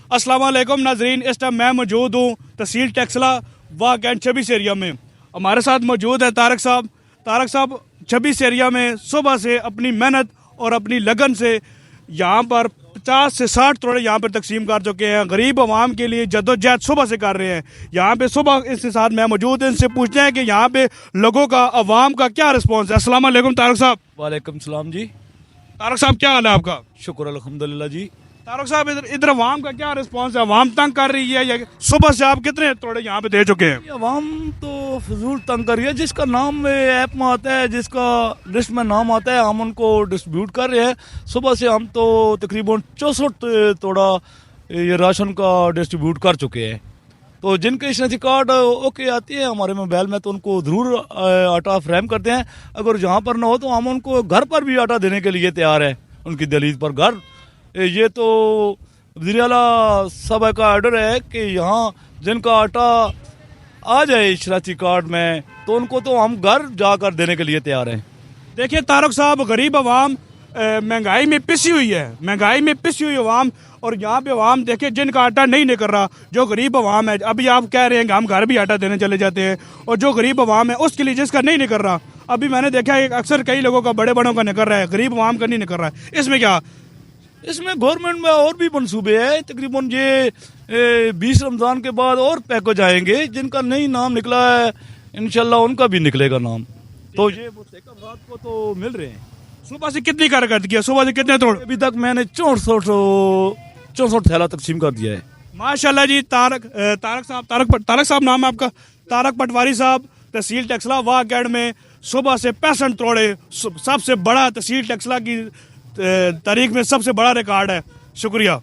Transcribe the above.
अस्सलाम वालेकुम नाजरीन, इस टाइम मैं मौजूद हूँ तहसील टेक्सला वाह कैंट 26 एरिया में। हमारे साथ मौजूद है तारक साहब। तारक साहब 26 एरिया में सुबह से अपनी मेहनत और अपनी लगन से यहाँ पर 50 से 60 तोड़े यहाँ पर तकसीम कर चुके हैं। गरीब आवाम के लिए जद्दोजहद सुबह से कर रहे हैं। यहाँ पे सुबह इसके साथ मैं मौजूद हूँ, इनसे पूछते हैं कि यहाँ पे लोगों का, आवाम का क्या रिस्पॉन्स है। अस्सलाम वालेकुम तारक साहब। वालेकुम सलाम जी। तारक साहब क्या हाल है आपका? शुक्र अल्हम्दुलिल्लाह जी। तारक साहब इधर आवाम का क्या रिस्पांस है? आवाम तंग कर रही है या सुबह से आप कितने तोड़े यहाँ पे दे चुके हैं? ये अवाम तो फजूल तंग कर रही है। जिसका नाम ऐप में आता है, जिसका लिस्ट में नाम आता है, हम उनको डिस्ट्रीब्यूट कर रहे हैं। सुबह से हम तो तकरीबन 64 तोड़ा ये राशन का डिस्ट्रीब्यूट कर चुके हैं। तो जिनके शनाख्ती कार्ड ओके आती है हमारे मोबाइल में, तो उनको ज़रूर आटा फ्राहम करते हैं। अगर जहाँ पर ना हो तो हम उनको घर पर भी आटा देने के लिए तैयार है, उनकी दलील पर घर। ये तो वज़ीर आला साहब का ऑर्डर है कि यहाँ जिनका आटा आ जाए शनाख्ती कार्ड में, तो उनको तो हम घर जाकर देने के लिए तैयार हैं। देखिए तारक साहब, गरीब आवाम महंगाई में पिसी हुई है, महंगाई में पिसी हुई आवाम। और यहाँ पे आवाम देखिए जिनका आटा नहीं निकल रहा, जो गरीब आवाम है, अभी आप कह रहे हैं कि हम घर भी आटा देने चले जाते हैं, और जो गरीब आवाम है उसके लिए जिसका नहीं निकल रहा, अभी मैंने देखा है अक्सर कई लोगों का, बड़े बड़ों का निकल रहा है, गरीब आवाम का नहीं निकल रहा है। इसमें क्या? इसमें गवर्नमेंट में और भी मनसूबे हैं। तकरीबन ये 20 रमज़ान के बाद और पैकेज आएंगे। जिनका नहीं नाम निकला है इंशाल्लाह उनका भी निकलेगा नाम। तो ये मुस्तहकम को तो मिल रहे हैं। सुबह से कितनी कारकर्दगी है? सुबह से कितने तोड़? अभी तक मैंने 64 थैला तकसीम कर दिया है। माशाल्लाह जी। तारक साहब नाम है आपका? तारक पटवारी साहब, तहसील टेक्सला वाह कैंट में सुबह से 65 तोड़े, सबसे बड़ा तहसील टेक्सला की तारीख में सबसे बड़ा रिकॉर्ड है। शुक्रिया।